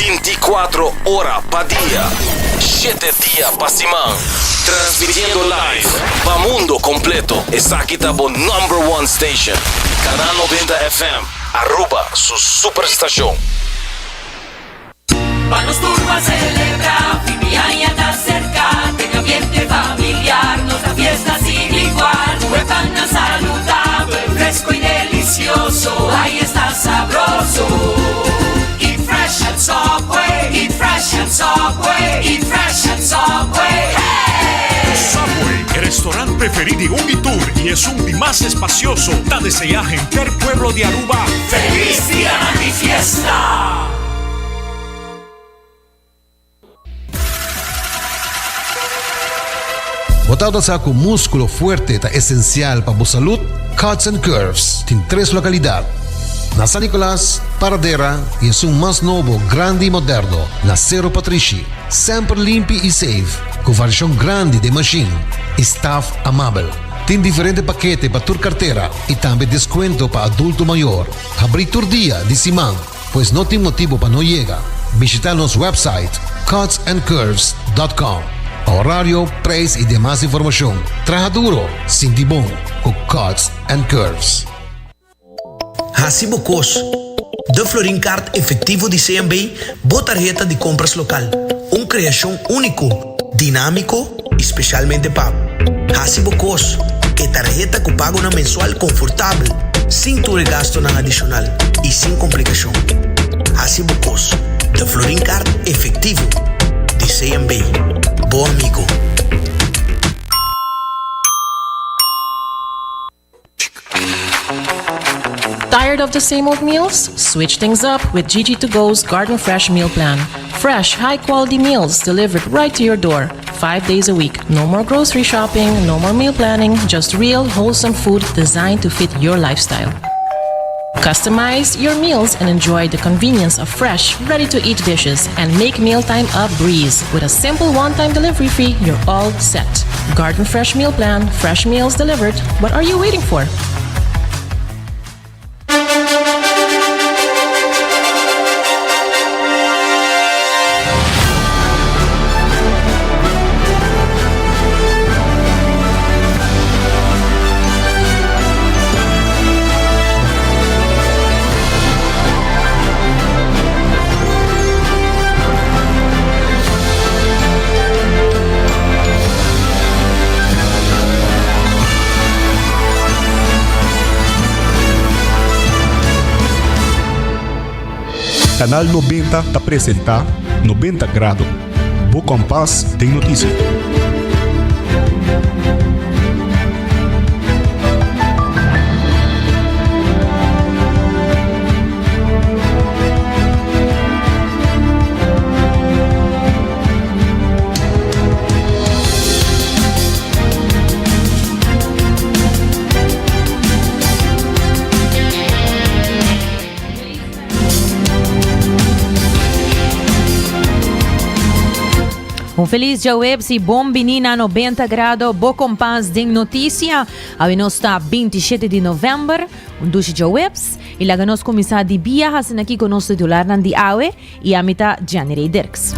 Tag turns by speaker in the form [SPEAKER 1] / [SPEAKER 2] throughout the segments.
[SPEAKER 1] 24 horas pa' día, 7 días pa' semana. Transmitiendo live pa' mundo completo. Esa aquí está por #1 station. Canal 90 FM. Aruba, su superestación.
[SPEAKER 2] Vamos turbo a celebrar, Fimiaya está cerca, en ambiente familiar, nos da fiesta sin igual. Huepana saludable, fresco y delicioso, ahí está sabroso. Eat fresh and Subway, eat fresh and Subway, eat fresh and Subway, hey!
[SPEAKER 3] Subway, el restaurante preferido de Unitour y es un más espacioso. Da desea gente el pueblo de Aruba.
[SPEAKER 2] ¡Feliz día de fiesta!
[SPEAKER 4] Botado sa com músculo fuerte ta esencial para a saúde, Cuts and Curves tem 3 localidades. Na San Nicolás, Paradera e é um mais novo, grande e moderno, na Cerro Patrici. Sempre limpo e safe, com variação grande de machine. Staff amável. Tem diferentes paquetes para tua carteira e também desconto para adulto maior. Abrir todo dia de semana, pois não tem motivo para não chegar. Visitar nosso website cutsandcurves.com. Horario, preço e demais informação. Traja duro, sinti bom, com Cuts and Curves.
[SPEAKER 5] Hasibo Cos, de Florin Card efetivo de CMB, boa tarjeta de compras local. Criação único, dinâmico, especialmente pago. Hasibo Cos, que tarjeta que pago na mensual confortável, sem tu gasto na adicional e sem complicação. Hasibo Cos, de Florin Card efetivo de CMB. Bom amigo.
[SPEAKER 6] Tired of the same old meals? Switch things up with GG2Go's Garden Fresh Meal Plan. Fresh, high-quality meals delivered right to your door, 5 days a week. No more grocery shopping, no more meal planning, just real, wholesome food designed to fit your lifestyle. Customize your meals and enjoy the convenience of fresh, ready-to-eat dishes and make mealtime a breeze. With a simple one-time delivery fee, you're all set. Garden Fresh Meal Plan, fresh meals delivered. What are you waiting for?
[SPEAKER 7] Canal 90 te apresenta 90 Grado. Bo Compass tem notícia.
[SPEAKER 8] Feliz Jawebs e bom menina 90 grado, bo compás de notícia. A nós está 27 de novembro, dos Jawebs, e lá nós começar de dia, assim aqui com o nosso titular Nandi Awe e a mita January Dirks.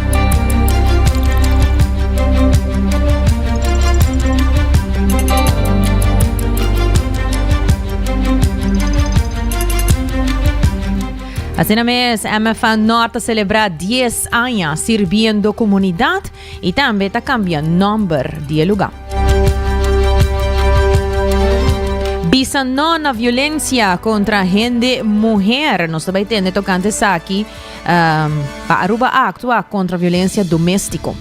[SPEAKER 8] Assim mesmo, a MFA Norte celebra 10 anos servindo a comunidade e também está cambiando o número de lugar. Bisa não a violência contra a gente mulher. Nós também temos tocante aqui para Aruba actuar contra a violência doméstica.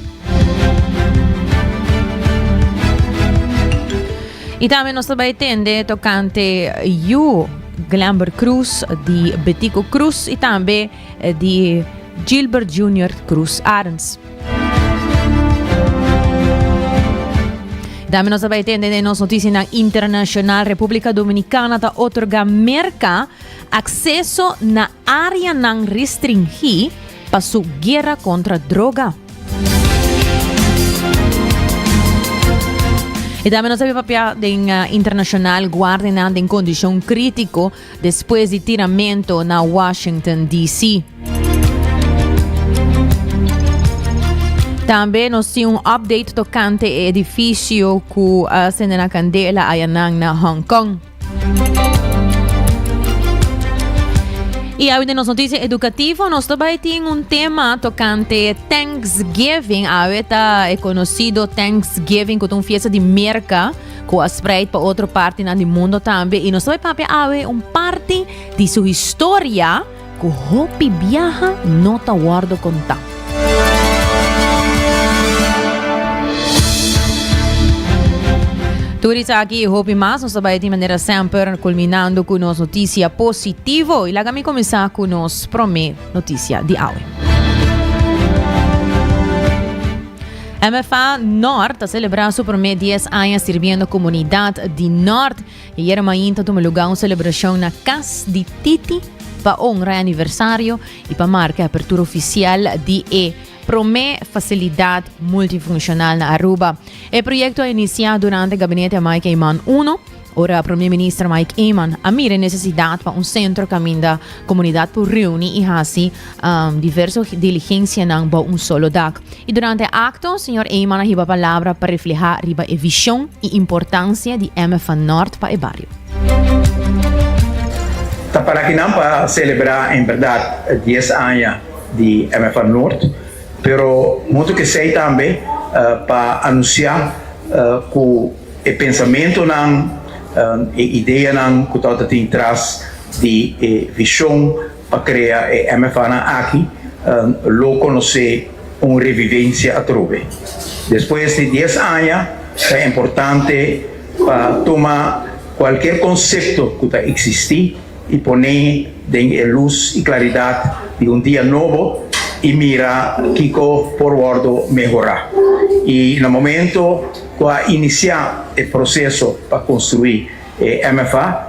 [SPEAKER 8] E também nós também temos tocante Glamber Cruz, de Betico Cruz e também de Gilbert Jr. Cruz Arns. Também nós também temos nas notícias internacional. República Dominicana está otorga merca acesso na área não restringida para sua guerra contra a droga. E também nós sabemos que o papel internacional guarda em condição crítica depois de tiramento na Washington, D.C. Também nós temos update tocante ao edifício que acende na candela ayanang na Hong Kong. E ainda nas notícias educativas, nós também temos tema tocante Thanksgiving. É conhecido Thanksgiving como uma festa de merca que é spread para outra parte do mundo também. E nós também vamos parte de sua história que o Hopi viaja não está guardo contar. Turis aqui, Hopi Mas, nós trabalhamos de maneira sempre, culminando com nossa notícia positiva. E lá vamos começar com nossa primeira notícia de hoje. MFA Norte celebra seu primeiro 10 anos servindo a comunidade de Norte. E era ainda tomou lugar uma celebração na Casa de Titi para honrar o aniversário e para marcar a abertura oficial de primeira facilidade multifuncional na Aruba. O projeto é iniciado durante o gabinete Mike Eyman 1. Ora, o primeiro-ministro Mike Eyman mira a necessidade para centro caminho da comunidade por reunir e assim diversas diligências em solo dag. E durante o acto, o senhor Eyman a palavra para refletir a visão e importância de MFA Norte para o barrio.
[SPEAKER 9] Para que não para celebrar, em verdade, 10 anos de MFA Norte, pero muito que sei também para anunciar que o pensamento a ideia que está tem traz de visão para criar a MFA aqui, lo conhecer uma revivência a trove. Depois de 10 anos, é importante para tomar qualquer conceito que está existir e poner em luz e claridade de dia novo e mira que por guardo melhorar. E no momento que iniciar o processo para construir MFA,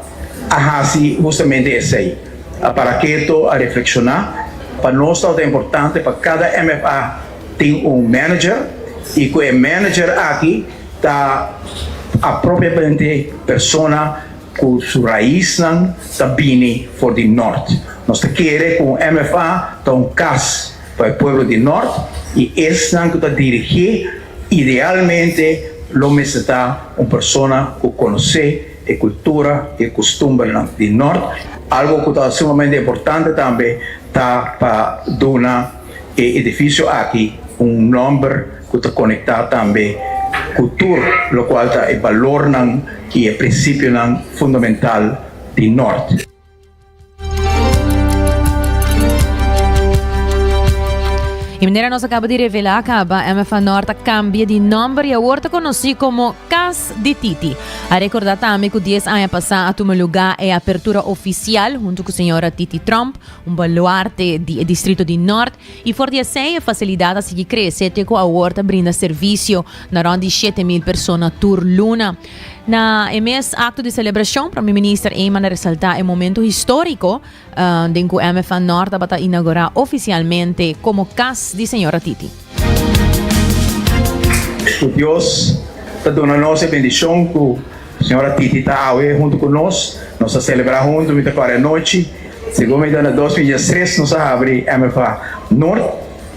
[SPEAKER 9] assim justamente esse aí. Para que a reflexionar, para nós é importante para cada MFA tem manager e que o manager aqui está a propriamente persona com sua raiz está bem for the norte. Nós queremos que o MFA está caso para o povo do norte e esse que está dirigir idealmente lo está uma pessoa que conhece a cultura e costume do norte. Algo que está sumamente importante também está para dar o edifício aqui nome que está conectado também cultura, lo qual está o valor e o princípio fundamental do norte.
[SPEAKER 8] E maneira nós acaba de revelar que a MFA Norte cambia de nome e agora conhecido como Casa de Titi. A recordar também que 10 anos passados a tomar lugar a abertura oficial junto com a senhora Titi Trump, baluarte do distrito de Norte, e for de a facilidade a seguir crescer que a horta brinda serviço na ronda de 7.000 pessoas por luna. Na mês acto de celebração, o primeiro-ministro Eyman ressaltar o momento histórico em que a MFA Norte vai inaugurar oficialmente como Casa de Senhora Titi.
[SPEAKER 9] Deus está dando a bendição que a senhora Titi está aí junto conosco. Nós vamos celebrar juntos agora à noite. Segundo em 2013, nós vamos abrir a MFA Norte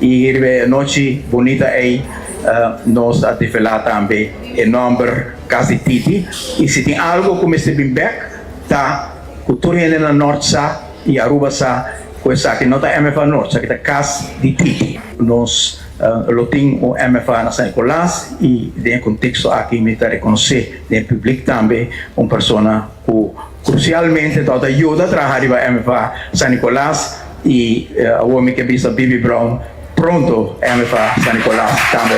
[SPEAKER 9] e a noite bonita aí. Nós vamos desfilar também o nome Casa de Titi. E se tem algo como este Bimbeck, tá cultura na Norte e Aruba coisa que não está MFA Norte, que está Casa de Titi. Nós temos o MFA na São Nicolás e no contexto aqui me está reconhecer no público também uma pessoa que crucialmente está ajuda a trabalhar para MFA São Nicolás e o homem que visa Bibi Brown pronto MFA São Nicolás também.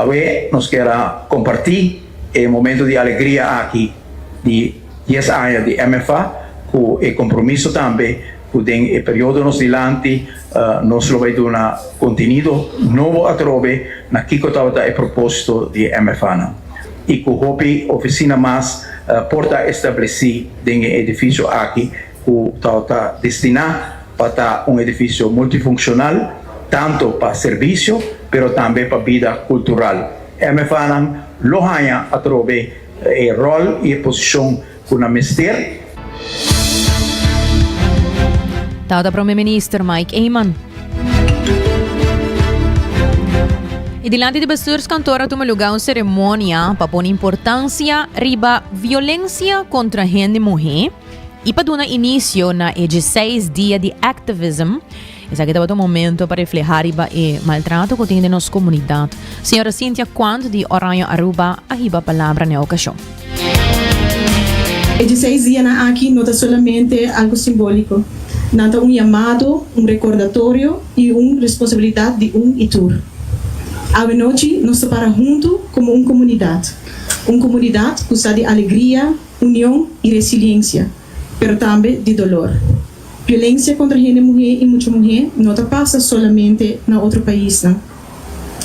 [SPEAKER 9] Hoje nós queremos compartilhar o momento de alegria aqui de 10 anos de MFA, com o compromisso também, com o período nos dilante, nós vamos dar conteúdo novo a trove na que estava o propósito de MFA. E com o Hopi oficina mais porta estabelecida no edifício aqui, que está destinado para edifício multifuncional, tanto para serviço, pero também para vida cultural. MFA lohanha a trove o rol e a posição com a mestre.
[SPEAKER 8] Tao da primeiro-ministro Mike Eyman. E dilante de bestuurskantoor toma lugar uma cerimônia para pôr importância riba violência contra a gente mulher e para dar início na 16 dias de activism. Esse aqui é o momento para refletir riba e maltrato que tem na nossa comunidade. Senhora Cynthia Quant de Oranha Aruba, a riba palavra na ocasião.
[SPEAKER 10] 16 dias aqui não é solamente algo simbólico. Não é chamado, recordatório e uma responsabilidade de Itur. A noite nos separa juntos como uma comunidade que está de alegria, união e resiliência, mas também de dolor. Violência contra a mulher e muita mulher não passa solamente na outro país, não.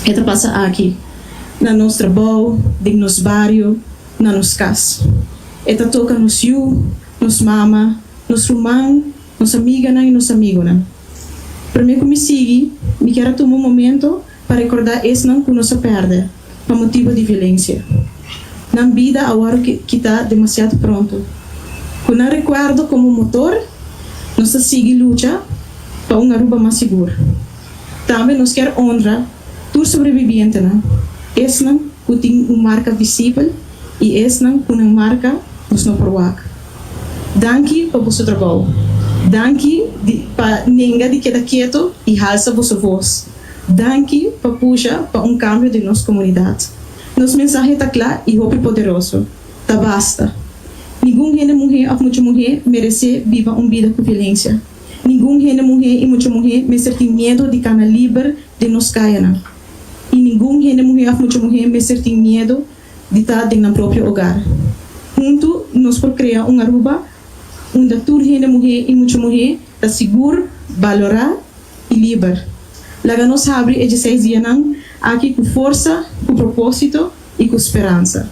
[SPEAKER 10] Ela passa aqui, na nosso trabalho, no nosso bairro, na nossa casa. Ela toca nos yu, nos mama, nos irmãos, nos amigas e nos amigos. Para mim, como me sigue, me quero tomar um momento para recordar isso que não se perde, por motivo de violência. Na vida, agora que está demasiado pronto. Quando eu recuerdo como motor, nós sigue luta para uma Aruba mais segura. Também nós queremos honrar todos os sobreviventes. Esse que tem uma marca visível e esse que uma marca nos não provoca. Danke para o seu trabalho. Danke para ninguém de queda quieto e alça a vossa voz. Danke para puxar para um cambio de nossa comunidade. Nosso mensagem está claro e poderoso. Tá basta. Nenhum mulher ou muita mulher merece viver uma vida com violência. Nenhum mulher e muita mulher merece ter medo de cana livre de nos cair. E nenhum mulher ou muita mulher merece ter medo de estar em nosso próprio hogar. Juntos, nós podemos criar uma Aruba onde toda mulher e muita mulher está segura, valorada e livre. Lá nós abrimos 16 dias aqui com força, com propósito e com esperança.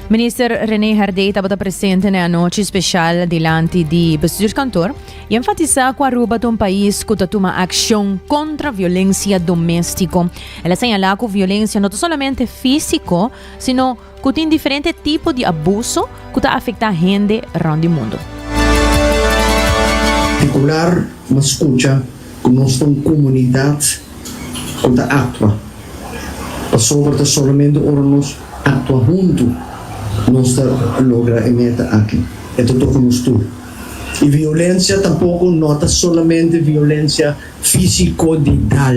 [SPEAKER 8] Minister René Hardey estava presente na noite especial diante de bestuurskantoor e enfatizar que Aruba é um país que toma ação contra a violência doméstica. Ela señala que a violência não é somente físico, sino que tem diferentes tipos de abuso que afeta a gente around o mundo.
[SPEAKER 11] Particular, uma escuta que nós temos comunidade que atua. Sobre somente nós atua junto. Nós logra meta aqui. É tudo que nós temos. E violência tampouco não é solamente violência físico-digital.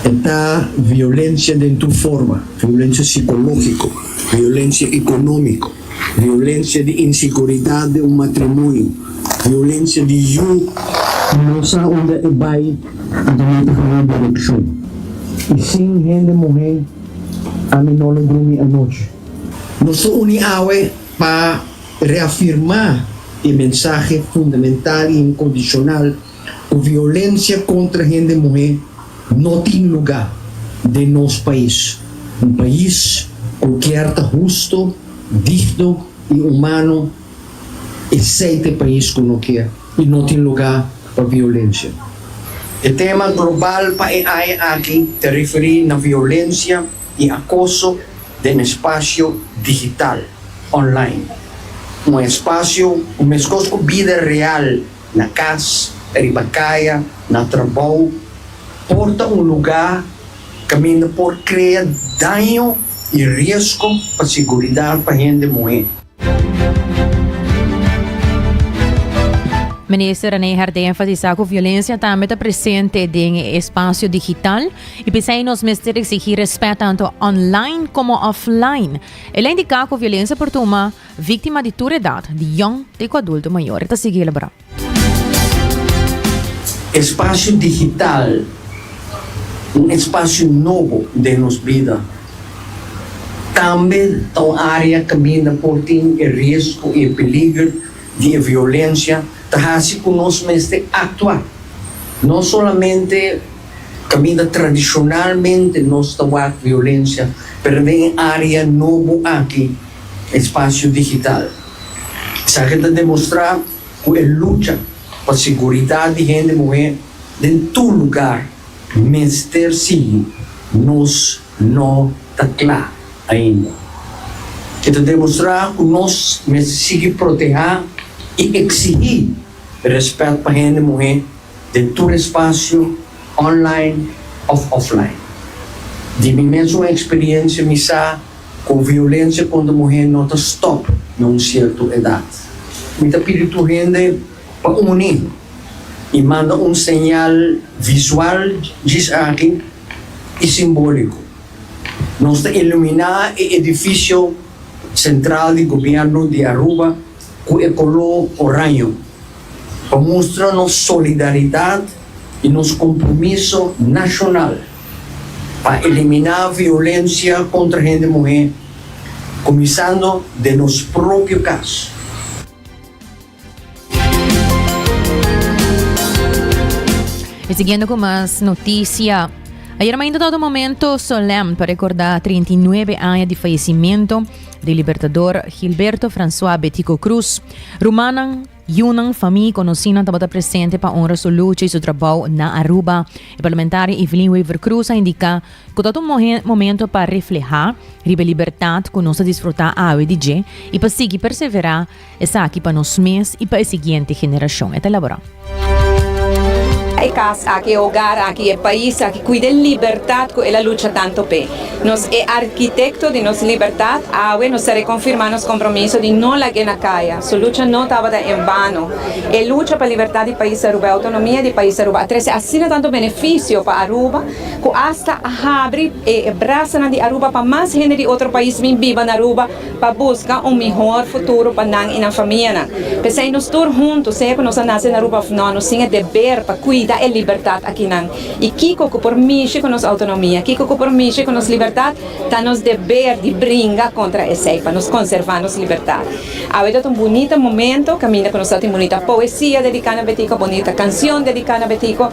[SPEAKER 11] É violência de tua forma, violência psicológica, violência econômica, violência de insegurança de um matrimônio, violência de nossa onde vai na direção. E sem gente morrer, a mim não lembro a noite. Nós uniamos para reafirmar a mensagem fundamental e incondicional que a violência contra a gente mulher não tem lugar de nosso país. Um país que é justo, digno e humano, esse país que não quer e não tem lugar para a violência. O tema global para aqui te refere na violência e acoso de um espaço digital, online. Um espaço, vida real, na casa, na ribacaia, na trabalho, porta um lugar que por criar dano e risco para a segurança para a gente morrer.
[SPEAKER 8] Minister René Hardey enfatizar que a violência também está presente no espaço digital e precisa nos exigir respeito tanto online como offline. Ela indica que a violência por uma vítima de toda idade, de young e adulto maior. Está seguindo elaborar.
[SPEAKER 11] Espaço digital, espaço novo de nossa vida. Também é uma área que por tem risco e perigo de violência. Assim que nós mesmos actuar. Não somente caminha tradicionalmente nós temos violência, mas em área nova aqui, espaço digital. Se a gente demonstrar que é luta para a segurança de gente mulher em todo lugar, mas sim, nós não está claro ainda. Então demonstrar que nós mesmos proteger e exigir respeito para a gente mulher de todo espaço online of offline. De mesma experiência missa com violência contra a mulher não está stop numa certa idade. Muita pedido gente para unir e manda sinal visual diz aqui e simbólico. Nós está iluminar o edifício central do governo de Aruba com o color orange para mostrar nossa solidariedade e nosso compromisso nacional para eliminar a violência contra a gente mulher, começando de nosso próprio caso.
[SPEAKER 8] E seguindo com mais notícias, ayer ainda todo momento solene para recordar 39 anos de falecimento do libertador Gilberto François Betico Cruz. Rumanan Yunang família conhecida estava presente para honrar sua luta e seu trabalho na Aruba. O parlamentar Evelyn Weaver Cruz indica que todo momento para refletir a liberdade que nós desfrutar a AUDG e para seguir perseverar essa aqui para nós mesmos e para a seguinte geração. Até elaborar.
[SPEAKER 12] É casa, aqui é hogar, aqui é país, aqui cuida de liberdade que ela luta tanto bem. Nós é arquiteto de nossa liberdade, nós seremos confirmar nosso compromisso de não largar na caia. Sua luta não estava em vano. É luta para a liberdade do país Aruba, a autonomia do país Aruba. Assina tanto benefício para Aruba, que hasta abre e braça de Aruba para mais gente de outro país vir viva na Aruba para buscar melhor futuro para nós e na família. Pensei nós todos juntos, sei que nós nascemos na Aruba, nós temos dever para cuidar da liberdade aqui não. E Kiko que permite com nossa autonomia, Kiko que permite com nossa liberdade, está nos dever de brincar contra essa para nos conservar nossa liberdade. Há um bonito momento, caminha com nossa bonita poesia dedicada a Betico, bonita canção dedicada a Betico,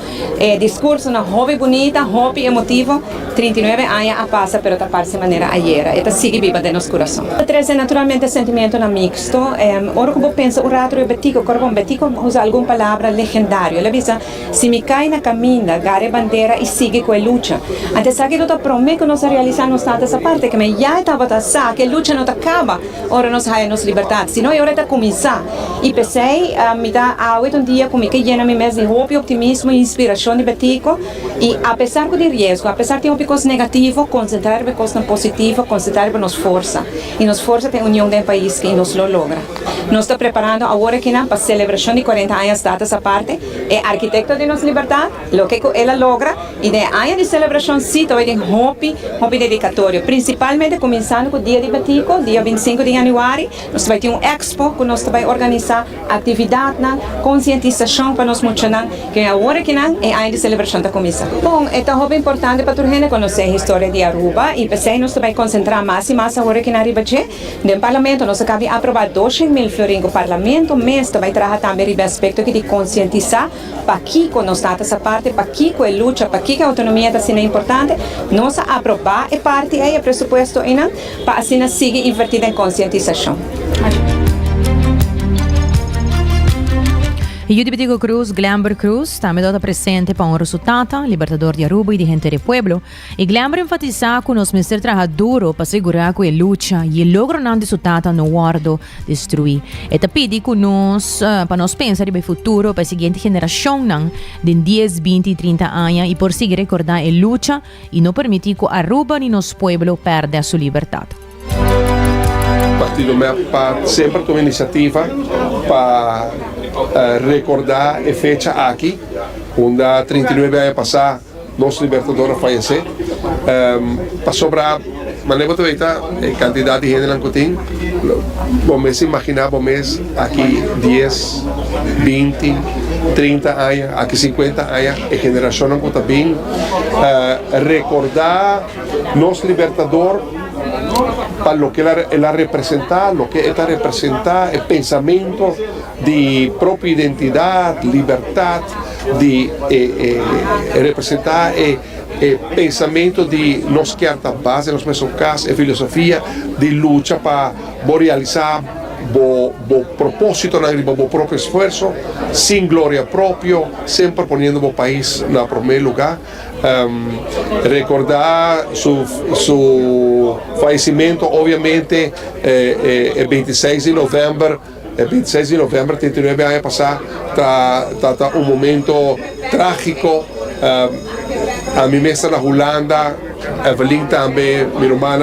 [SPEAKER 12] discurso na hobby bonita, hobby emotivo, 39 anos a passa para tapar-se de maneira ayer. Esta sigue viva de nosso coração. Treze naturalmente sentimento na mixto. Ora que eu penso o rato de Betico, corpo Betico usa alguma palavra legendário. Ela diz se me cai na caminha, gare bandeira e sigue com a luta. Antes que eu promete que nós realizamos essa parte, que me já estava a que a luta não acaba, ora nós ganhamos liberdade, senão eu está começar. E pensei, me dá um dia comigo que llena-me mesmo de hope, optimismo e inspiração de Betico, e apesar de risco, apesar de coisas negativas, concentrar em coisas positivas, concentrar em nossa força. E nossa força tem união do país que nos lo logra. Nós estamos preparando agora aqui para a celebração de 40 anos data essa parte, é arquiteto de nossa liberdade, o que ela logra, e de anos de celebração sim, também tem hope dedicatório, principalmente começando com o dia de Betico, dia 25 de janeiro, nós vamos ter expo que nós vamos organizar atividade, conscientização para nós mencionar que agora que não é ano de celebração da comissão. Bom, é tão importante para a gente conhecer a história de Aruba e pensei nós vamos concentrar mais e mais agora que na Aruba no parlamento nós acabamos de aprovar 200.000 florinhos no parlamento, mas vai trazer também o aspecto de conscientizar para que nós estamos essa parte, para que a luta, para que a autonomia está sendo importante, nós aprovar a parte aí, o pressuposto para assim seguir invertida em conscientização.
[SPEAKER 8] E o Betico Cruz, Glamber Cruz, também está presente para um resultado, libertador de Aruba e de gente do pueblo. E Glamber enfatiza que nós precisamos trabalhar duro para assegurar que a luta e o logro não resultado no guardo destruir. E pede que nós, para nós pensar no futuro, para a seguinte geração, de 10, 20 e 30 anos, e por seguir recordar a luta e não permitir que Aruba e nosso pueblo perda a sua liberdade.
[SPEAKER 13] O Partido MEP sempre toma iniciativa para recordar a fecha aqui, onde 39 anos passados, nosso libertador faleceu. Para sobrar, mas lembra também a quantidade de gente que tem. Vamos imaginar, vamos aqui 10, 20, 30 anos, aqui 50 anos, a geração que está bem. Recordar nosso libertador para lo que ela representa, lo que ela representa, el pensamento de própria identidade, liberdade, de representar o pensamento de nós que a base, nos mesmos casos, a filosofia de luta para realizar o propósito, o próprio esforço, sem glória própria, sempre ponendo o país no primeiro lugar. Recordar seu falecimento, obviamente, é 26 de novembro. 39 anos passados, está um momento trágico a mi mesa na Holanda, Evelyn também, minha irmã,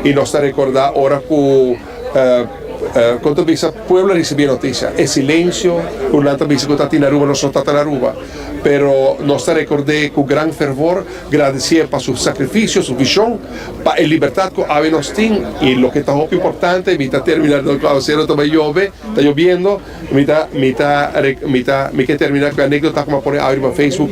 [SPEAKER 13] e nós está recordar ora que quando bisa pueblo recibía noticia, el silencio, Holanda bisa que está en Aruba, no está en Aruba, pero nos recordé con gran fervor, agradecer por su sacrificio, su visión, para la libertad que había nos tiene, y lo que está muy importante, mi terminar del clavacero, está lloviendo, mi que terminar con anécdota como poner a en Facebook,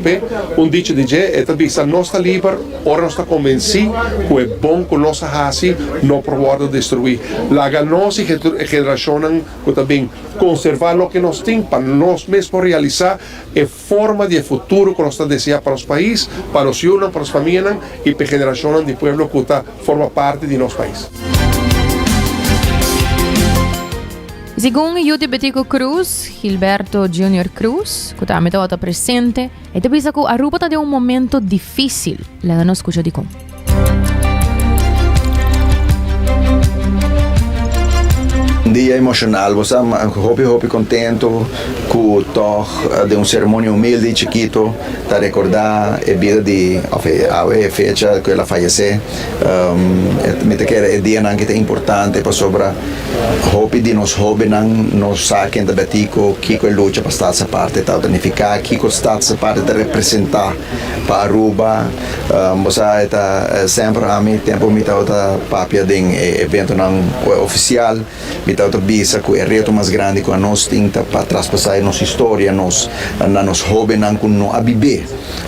[SPEAKER 13] un dicho de que esta visa no está libre, ahora no está convencido que es bueno que nos hace, no probar destruir. La ganosa generación que también conservar lo que nos tiene para nos mismos realizar en forma de futuro que nos desea para los países, para los ciudadanos, para las familias y para generaciones de pueblo que forma parte de nuestro país.
[SPEAKER 8] Según Yuti Betico Cruz, Gilberto Junior Cruz, que también está presente, este piensa que Aruba está de un momento difícil. La no escucha de cómo.
[SPEAKER 14] Um dia emocional, você hopi contento com de uma cerimônia humilde chiquito, para recordar a vida de a fecha que ela faleceu. Me te quer dia não que é importante para sobre hopi de nos hobby não nos saquen da betico que a luta para estar essa parte tá unificar que está essa parte de representar para Aruba. Você está sempre a mim tempo me tá papia de evento não oficial. Outra visa que é reto mais grande que nós temos para traspassar nossa história, nos hobby não com no abibe,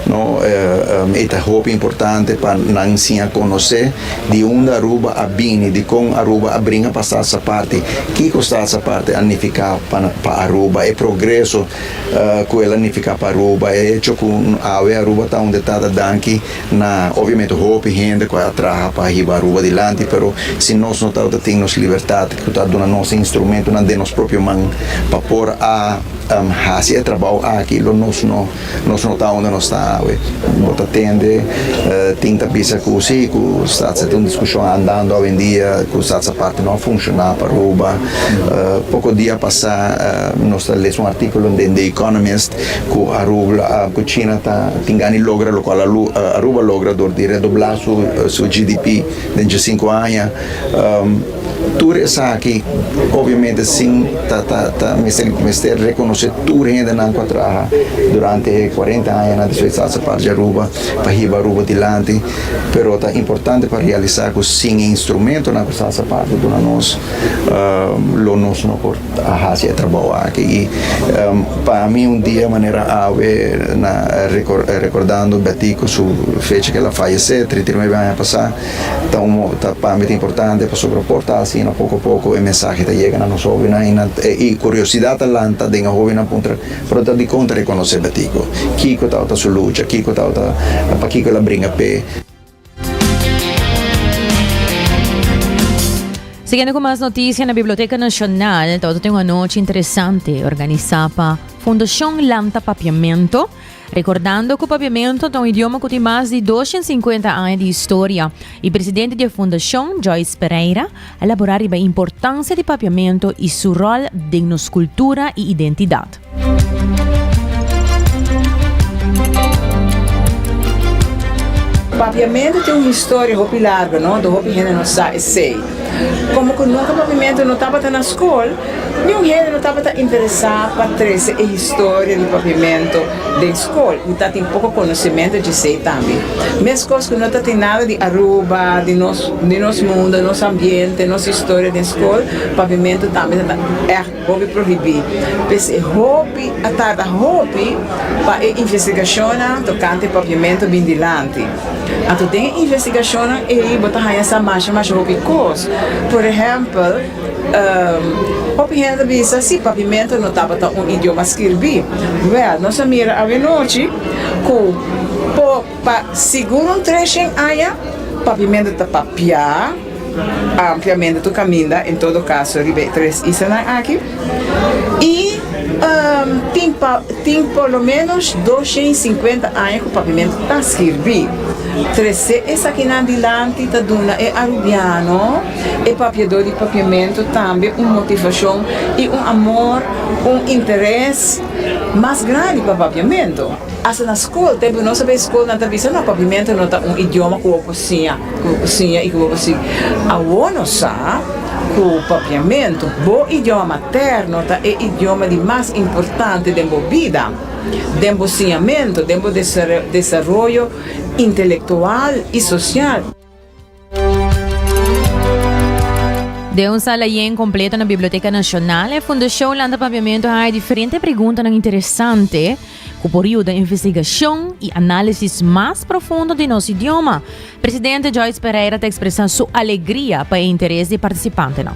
[SPEAKER 14] no é hobby importante para não ensinar conhecer de onde Aruba a bini, de como Aruba a brinca passar essa parte, que custa essa parte a unificar para Aruba, é progresso que ela unificar para Aruba, é hecho com a Aruba tá onde está daqui na obviamente hobby gente que atrás para ir Aruba dilante, pero se nós não temos liberdade que está dando nosso instrumento na de nosso próprio mão para pôr a fazer trabalho aqui nós não está onde nós está bota tende tinta pisa que sim que está uma discussão andando hoje em dia que essa parte não funciona para Aruba pouco dia passar nós lemos artigo de The Economist que Aruba que China tá tingani logra lo qual Aruba logra de redoblar su GDP dentro de 5 anos tudo isso aqui, obviamente, sim, me reconhecer tudo ainda não trabalha durante 40 anos na essa parte de Aruba, para ir Aruba adiante, mas é importante para realizar que sim instrumento na essa parte do nós, nós não por fazer trabalho aqui. Para mim dia maneira recordando Betico su fecha que ela faleceu 39 anos passar, então para mim é importante para sobreportar assim pouco a pouco o mensagem que chega na nossa jovem e curiosidade talanta de uma jovem para de conta reconhecer Betico que está sua luta que está para que ela brinca pé.
[SPEAKER 8] Seguindo com mais notícias na Biblioteca Nacional, tem uma noite interessante organizada para Fundação Lanta Papiamento, recordando que o papiamento é um idioma que tem mais de 250 anos de história. E o presidente da Fundação, Joyce Pereira, elaborar a importância do papiamento e seu rol de nossa cultura e identidade.
[SPEAKER 15] O papiamento tem uma história muito larga, não? Do que a gente não sei. Como que nunca o papiamento não estava na escola, nenhum gente não estava interessado para trazer a história do papiamento da escola. Então tem pouco conhecimento de sei também. Mesmo coisas que não tem nada de Aruba, de nosso mundo, nosso ambiente, nossa história da escola, o papiamento também é hobby proibido. Mas é hobby, a tarde hobby para a investigação tocante papiamento bem dilante. Então tem investigação e botar essa marcha mais hobby coisa. Por exemplo, o gente diz se papiamento não estava um idioma escrever. Nós mira a noite que para segundo trecho aia papiamento está papiar ampliamente tu caminha em todo caso ribe 3 isso aqui e tem pelo menos 250 anos que o papiamento está escrever. trece essa aqui na dilante tá duna é arubiano e papiador de papiamento também motivação e amor interesse mais grande para papiamento. Asa na escola, tempo não sabe escola na tabisa no papiamento não tá idioma que eu cozinha e que eu cozinha. A não sabe o papiamento, o idioma materno tá é idioma de mais importante da vida, do ensinamento, do desenvolvimento intelectual e social.
[SPEAKER 8] De uma sala completa na Biblioteca Nacional, a Fundação Landa Papiamento há diferentes perguntas interessantes que por da investigação e análise mais profundo de nosso idioma. Presidente Joyce Pereira está expressando sua alegria para o interesse de participantes.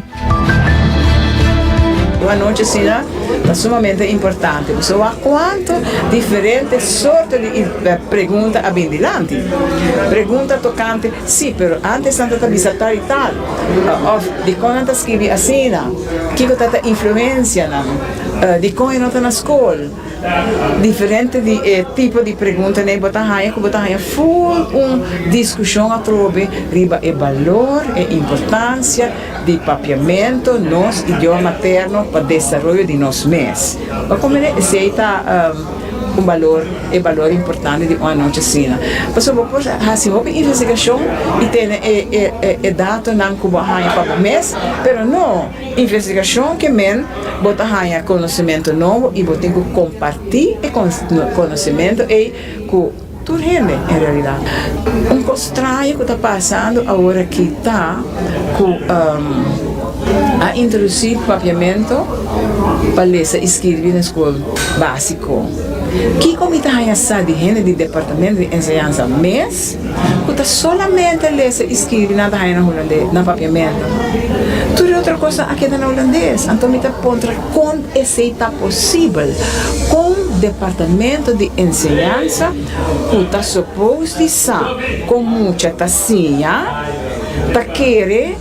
[SPEAKER 15] A noite é sumamente importante. Só há quanto diferentes sortes de perguntas abendilantes. Pergunta tocante, sim, mas antes de estar tal e tal. De quando escrevi assim, que está influência, de como não está na escola. Diferente tipo de perguntas, né? Botar full discussão a trobe riba e valor e importância de papiamento nos idioma materno para o desenvolvimento de nos mês. Como ele aceita valor importante de uma noite assim. Mas depois há uma investigação e tem dado não como para o mês, mas não investigação que men bota conhecimento novo e botar compartilhar conhecimento e com tudo gente em realidade. Coisa estranha que está passando agora que está com a introduzir papiamento para ler e escrever na escola básica. Que comita a de gente do departamento de ensinança mês que está solamente ler e escrever nada na holandês, na papiamento. Tudo outra coisa aqui na holandês. Então está contra quando esse está possível com o departamento de ensinança que está suposto de ser com muita tacinha para querer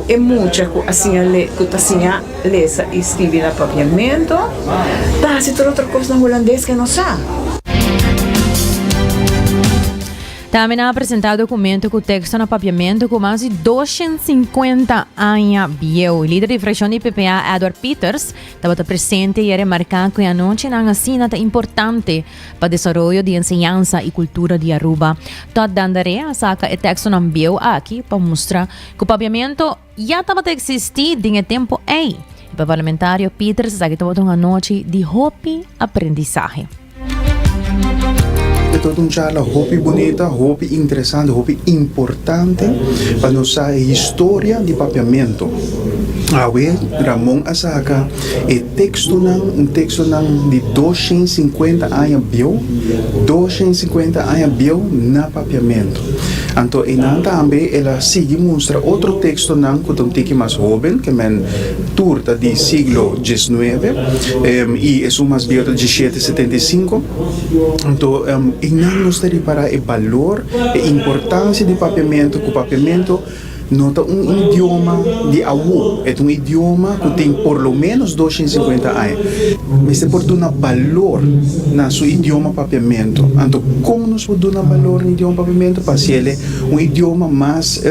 [SPEAKER 15] é muita assim que assim lesa e escrever na papiamento tá se outra coisa na holandês que não sabe.
[SPEAKER 8] Também ha apresentado documento com texto no papiamento com mais de 250 anos. O líder de fração de PPA, Edward Peters, estava presente e remarcou que a noite não assina é importante para o desenvolvimento de ensinança e cultura de Aruba. Toda dandare a saca o texto não bio aqui para mostrar que o papiamento já estava a existir em tempo aí. E para o parlamentário Peters, está aqui uma noite de hopi aprendizagem.
[SPEAKER 16] É toda uma charla hopi bonita, hopi interessante, hopi importante para nossa história de papiamento. Awe Ramon Asaka e texto de 250 anos bio, 250 anos bio na papiamento. Então, e também ela sigue mostra outro texto que um tique mais jovem, que é turta do siglo XIX e é mais bio de 1775. Então, e não nos para o valor e importância do papiamento, que o papiamento nota idioma de awu, é idioma que tem por lo menos 250 anos, mas é por dar valor na seu idioma papiamento. Então, como nós podemos dar valor no idioma papiamento? Para se ele é idioma mais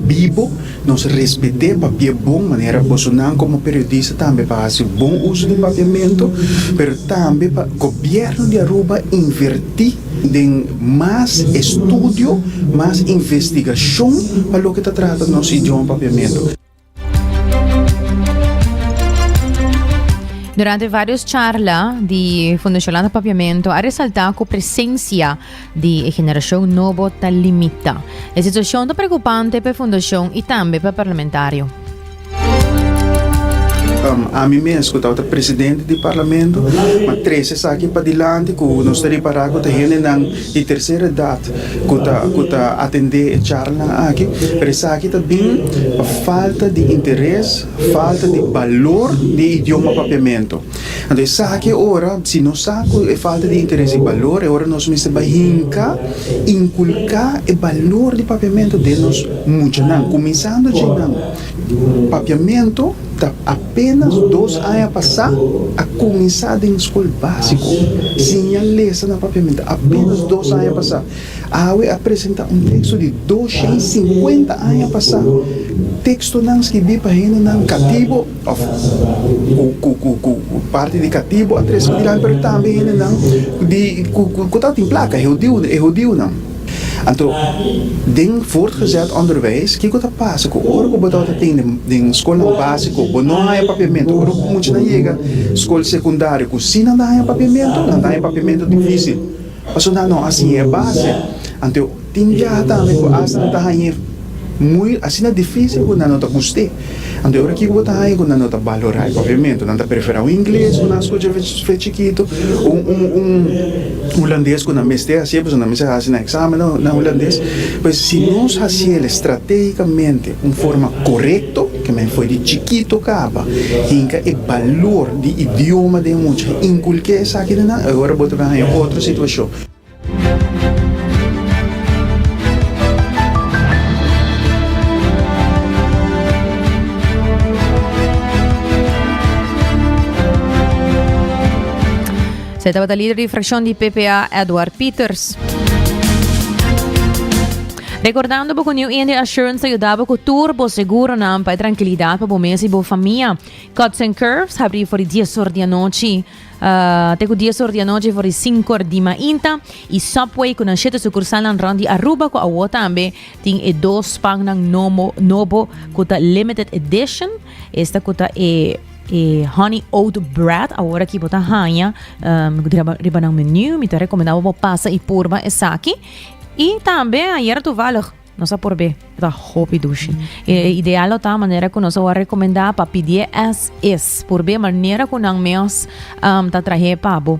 [SPEAKER 16] vivo, nós respeitamos papel bom, maneira posicionar como periodista também para fazer bom uso do papiamento, mas também para o governo de Aruba invertir em mais estudo, mais investigação para o que está tratando nosso idioma papiamento.
[SPEAKER 8] Durante várias charlas de Fundação Landa Papiamento, a ressaltar que a presença de geração nova está limitada. A situação é preocupante para a Fundação e também para o parlamentário.
[SPEAKER 16] A mim mesmo, que eu estava presidente do parlamento, mas 13 aqui para diante, que nós estamos para que gente de terceira idade, que está atender a charla aqui, mas aqui também a falta de interesse, falta de valor do idioma papiamento. Então, isso aqui agora, se não sabe a falta de interesse e valor, agora nós precisamos inculcar o valor do papiamento de nós muito não, começando de não. Papiamento está apenas apenas 2 anos passar a começar em escola básico. Sim, a lesa na propriamente, apenas 2 anos passar. A AUE apresenta um texto de 250 anos passar. Texto não escrevi para ele não cativo, parte de cativo, a 3 milhões, mas também ele não de tal tem placa, é judeu não. Então, den voortgezet onderwijs, kijk wat er passa, que ora que botar tem de escola básica, não há papiamento, ora que muito não chega, escola secundária, que se não há papiamento difícil, mas não assim é base, então tem já também que asa não tá aí muito assim é difícil quando não tá gostei, então ora que botar aí quando não tá valorar papiamento, não tá preferir o inglês, quando as coisas foi chiquito, holandês quando me esté assim, mas não me sai assim no exame na holandês, pois se nós fazemos estrategicamente uma forma correta, que me foi de chiquito acaba, hinca o valor de idioma de muito, inculquei essa aqui na agora botar em outra situação.
[SPEAKER 8] Saya estava a líder de fração de PPA, Edward Peters. Recordando que o New India Assurance ajudava com turbo seguro na para tranquilidade para o mês e a família. Cuts and Curves abriu por 10 horas da noite. Tenho 10 horas da noite por 5 horas da manhã. E Subway com a 7 sucursal na Randi Aruba com a outra também tem 2 pang ng novo com a limited edition. Esta com a honey oat bread, agora aqui botar hanha, riba ng menu, me recomendava para passa e purba essa aqui. E também ayer tu vale, nossa por B, da hopi dushi. Ideal tá maneira que nós vamos recomendar para pedir por B maneira que nang meus tá trazer pabo.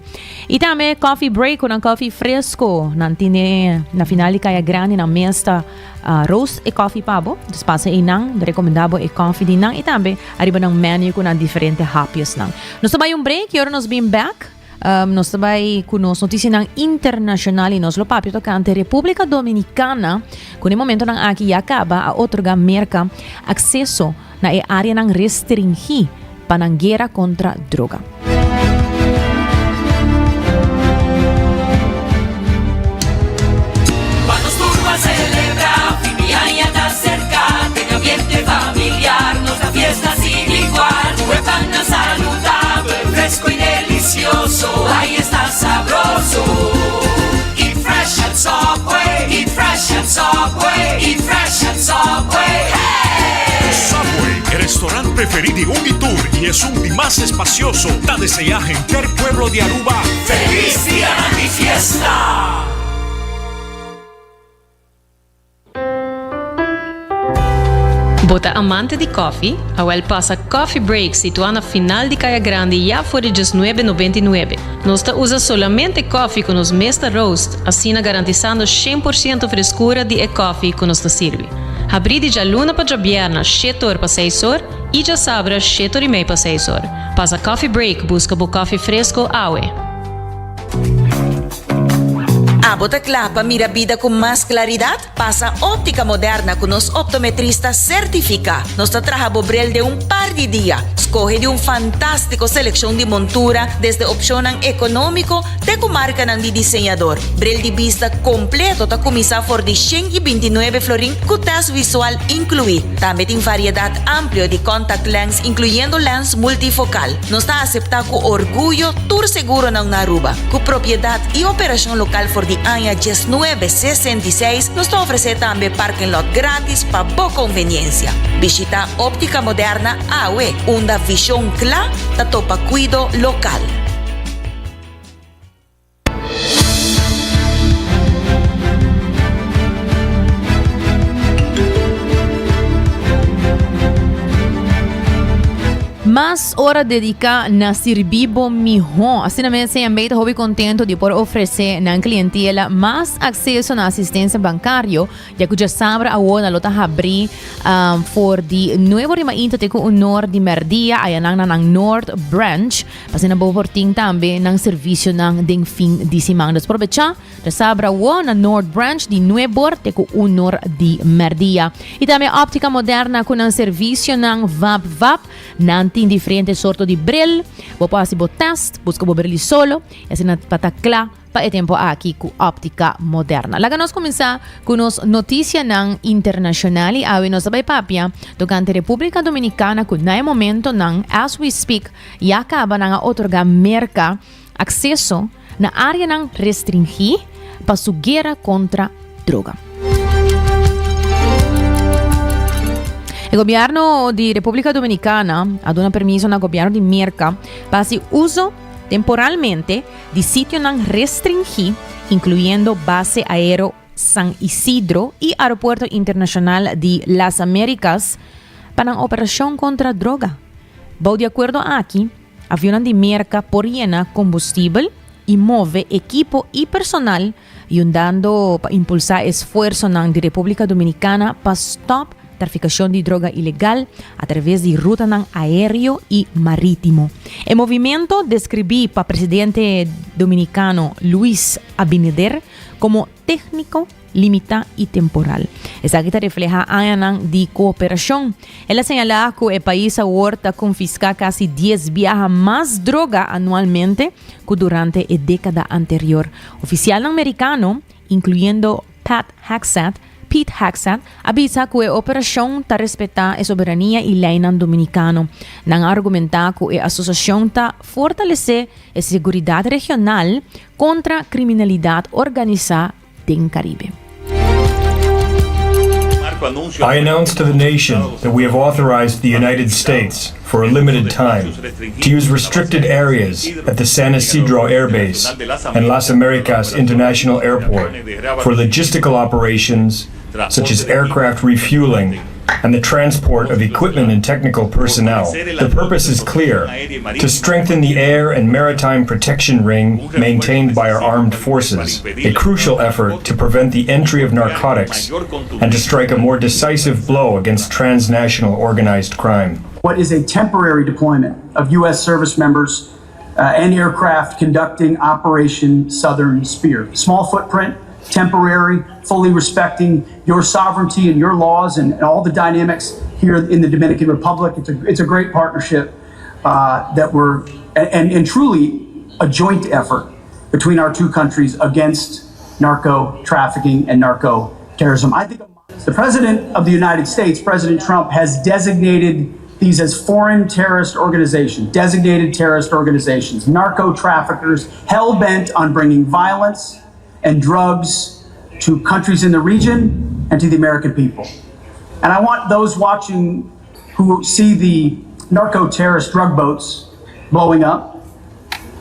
[SPEAKER 8] E também coffee break com coffee fresco, nantine na finale kaya grande na mesta roast e coffee pabo, despaça e nang recomendado e coffee di nang e também arriba ng menu com diferente happies nang. Nós também break, e agora nós bem back. Nós também com as notícias internacional e nós lo papio tocante República Dominicana com o momento nang aqui acaba a otorgar merca acesso na área nang restringir para a guerra contra droga.
[SPEAKER 2] Vamos turbo a celebrar, Fimiaña está cerca, tenga ambiente familiar, nos da fiesta sin igual, huepana saludable, fresco y delicioso, ahí está sabroso. Eat fresh at Subway, eat fresh at Subway, eat fresh at Subway. Hey!
[SPEAKER 3] Subway, el restaurante preferido de Unitour y es un más espacioso. Da desear en el pueblo de Aruba.
[SPEAKER 2] ¡Feliz día de mi fiesta!
[SPEAKER 17] Bota amante de coffee, a passa Coffee Break situado na final de Caia Grande já por $19,99. Nós usa solamente coffee com os Mesta Roast, assim garantizando 100% frescura de coffee que nos serve. Abri de luna para Jabierna, 7 horas para 6 horas, e já sabra 7 horas e meia para 6 horas. Passa Coffee Break, busca o coffee fresco, aue.
[SPEAKER 18] Bota clapa, mira vida con más claridad. Pasa óptica moderna con los optometristas certifica. Nos trabaja Bobrel de un par de días. Escoge de un fantástico selección de montura desde opción económico de comarca de diseñador. Brel de vista completo ta comisa for de 129 florín con test visual incluir. También tiene variedad amplia de contact lens incluyendo lens multifocal. Nos está aceptado con orgullo tour seguro na Aruba. Con propiedad y operación local for de año 1966 nos ofrece también parking lot gratis para boa conveniencia. Visita Óptica Moderna AWE, una visión clara de topa cuido local.
[SPEAKER 8] Mas hora dedicar na servibo mijo. Assim também se ambiente hobby contento de por oferecer na clientela mais acesso na assistência bancária, já que já sabe a outra lota abrir for de novo rimainta te com o Nord de Merdia aí na Nord Branch, assim na bovorting também na serviço na den fim de semana. Aproveita, já sabe a outra na Nord Branch de novo te com o Nord de Merdia. E também óptica moderna com um serviço na VAP nanti tin diferentes sorto de bril, bo pasi bo test, busca bo bril solo, e se na patakla pa e tempo aqui ku óptica moderna. Laga nos começar com nos notícia ng internacional e awi nos sabay papia durante República Dominicana ku na momento ng as we speak e acaba nga otorga merka accesso na área ng restringir pa su guerra contra droga. El gobierno de República Dominicana ha dado permiso al gobierno de Merca para su uso temporalmente de sitio non restringido, incluyendo base aéreo San Isidro y aeropuerto internacional de las Américas para una operación contra droga. De acuerdo aquí, avión de Merca por llena combustible y move equipo y personal, ayudando para impulsar esfuerzo de República Dominicana para stop traficación de droga ilegal a través de ruta aéreo y marítimo. El movimiento describí para presidente dominicano Luis Abinader como técnico, limitado y temporal. Esa que refleja años de cooperación. Él señala que el país ahora confisca casi 10 viajes más droga anualmente que durante la década anterior. Oficial americano, incluyendo Pete Haxat, avisa que la operación ta respeta la soberanía y ley dominicano. Nang argumenta que la asociación ta fortalece la seguridad regional contra criminalidad organizada en Caribe.
[SPEAKER 19] I announced to the nation that we have authorized the United States for a limited time to use restricted areas at the San Isidro Air Base and Las Americas International Airport for logistical operations such as aircraft refueling and the transport of equipment and technical personnel. The purpose is clear: to strengthen the air and maritime protection ring maintained by our armed forces, a crucial effort to prevent the entry of narcotics and to strike a more decisive blow against transnational organized crime.
[SPEAKER 20] What is a temporary deployment of U.S. service members and aircraft conducting Operation Southern Spear. Small footprint, temporary, fully respecting your sovereignty and your laws and all the dynamics here in the Dominican Republic. It's a great partnership that we're, and truly a joint effort between our two countries against narco trafficking and narco terrorism. I think the President of the United States, President Trump, has designated these as foreign terrorist organizations, designated terrorist organizations, narco traffickers hell-bent on bringing violence and drugs to countries in the region and to the American people. And I want those watching who see the narco-terrorist drug boats blowing up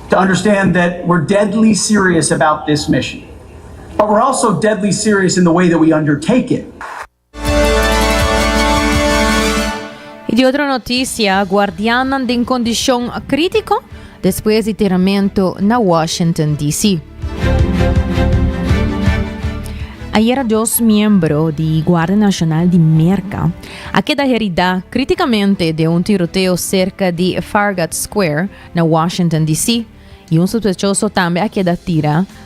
[SPEAKER 20] to understand that we're deadly serious about this mission. But we're also deadly serious in the way that we undertake it.
[SPEAKER 8] Y de otra noticia, guardiana en condición crítica después de tiramiento en Washington, D.C. Ayer, dos miembros de Guardia Nacional de Merca ha quedado herida críticamente de un tiroteo cerca de Farragut Square, en Washington, D.C., y un sospechoso también ha quedado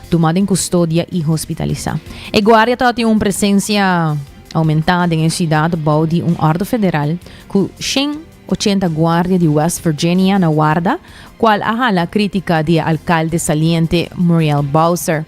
[SPEAKER 8] tomado en custodia y hospitalizado. El guardia tiene una presencia aumentada en la ciudad bajo de un orden federal con 180 guardias de West Virginia en guarda, cual ha la crítica del alcalde saliente Muriel Bowser.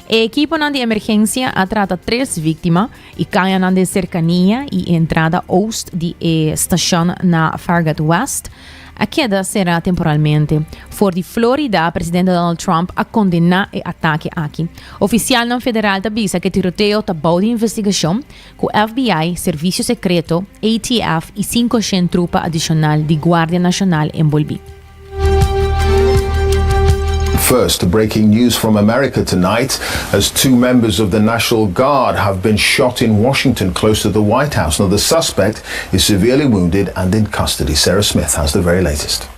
[SPEAKER 8] El equipo de emergencia ha tratado 3 víctimas y caen de cercanía y entrada oeste de estación na Farragut West. A queda será temporalmente. For de Florida, presidente Donald Trump ha condenado el ataque aquí. Oficial federal avisa que tiroteo está bajo de investigación con FBI, Servicio Secreto, ATF y 500 tropas adicional de Guardia Nacional envolvidas.
[SPEAKER 21] First, breaking news from America tonight as 2 members of the National Guard have been shot in Washington close to the White House. Now, the suspect is severely wounded and in custody. Sarah Smith has the very latest.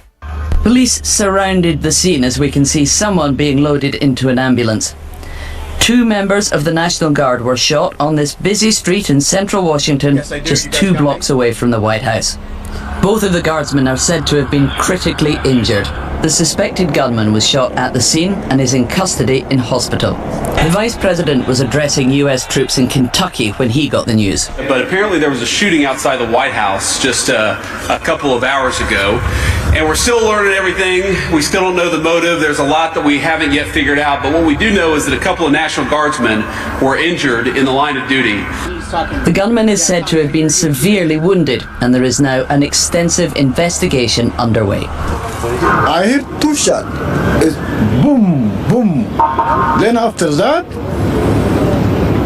[SPEAKER 22] Police surrounded the scene as we can see someone being loaded into an ambulance. 2 members of the National Guard were shot on this busy street in central Washington, just 2 blocks away from the White House. Both of the guardsmen are said to have been critically injured. The suspected gunman was shot at the scene and is in custody in hospital. The vice president was addressing U.S. troops in Kentucky when he got the news.
[SPEAKER 1] But apparently there was a shooting outside the White House just a couple of hours ago. And we're still learning everything. We still don't know the motive. There's a lot that we haven't yet figured out. But what we do know is that a couple of National Guardsmen were injured in the line of duty.
[SPEAKER 22] The gunman is said to have been severely wounded, and there is now an extensive investigation underway.
[SPEAKER 4] I heard 2 shots. It's boom, boom. Then after that,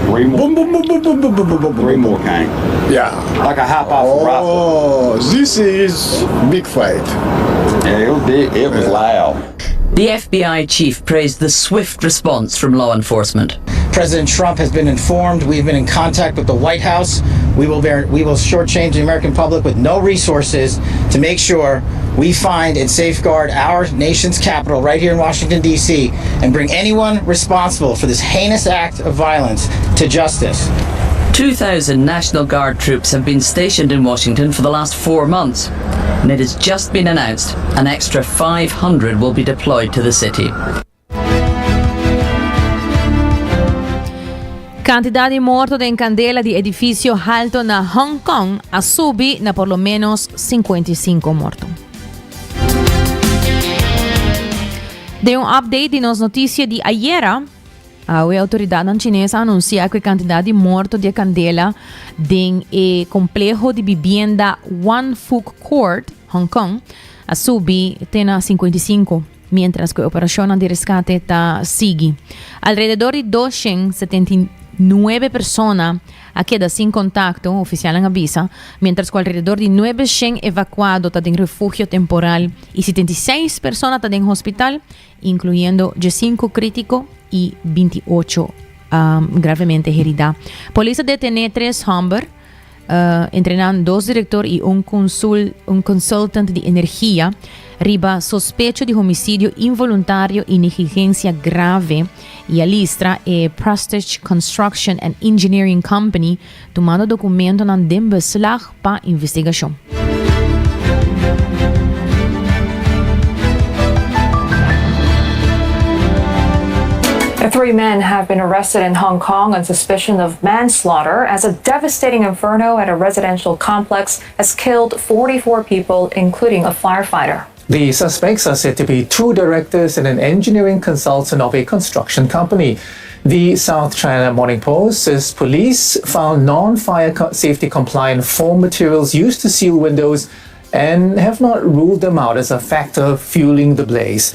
[SPEAKER 4] boom, boom, boom, boom, boom, boom, boom, boom, boom.
[SPEAKER 1] 3 more came.
[SPEAKER 4] Yeah.
[SPEAKER 1] Like a hop off a rifle.
[SPEAKER 4] Oh, this is big fight.
[SPEAKER 1] Yeah, it was big. It was loud.
[SPEAKER 22] The FBI chief praised the swift response from law enforcement.
[SPEAKER 23] President Trump has been informed. We've been in contact with the White House. We will shortchange the American public with no resources to make sure we find and safeguard our nation's capital right here in Washington, D.C., and bring anyone responsible for this heinous act of violence to justice.
[SPEAKER 22] 2,000 National Guard troops have been stationed in Washington for the last 4 months, and it has just been announced an extra 500 will be deployed to the city.
[SPEAKER 8] Cantidad de muertos en candela de edificio alto na Hong Kong a subir na por lo menos 55 muertos. De un update de nos noticias de ayer, a autoridade chinesa anuncia que a quantidade de mortos de candela em complejo de vivienda One Fook Court, Hong Kong, a subir a 55, mientras que a operación de rescate sigue. Alrededor de 279 personas quedan sin contacto, oficial avisa, mientras que alrededor de 900 evacuados están en refugio temporal y 76 personas están en hospital, incluyendo 5 críticos y 28 gravemente heridas. Policía detiene 3 hombres, entrenan 2 directores y un consultante de energía, riba sospecho de homicidio involuntario y negligencia grave, y alistra Prestige Construction and Engineering Company tomando documento de beslag para investigación.
[SPEAKER 24] The 3 men have been arrested in Hong Kong on suspicion of manslaughter as a devastating inferno at a residential complex has killed 44 people, including a firefighter.
[SPEAKER 25] The suspects are said to be 2 directors and an engineering consultant of a construction company. The South China Morning Post says police found non-fire safety compliant foam materials used to seal windows and have not ruled them out as a factor fueling the blaze.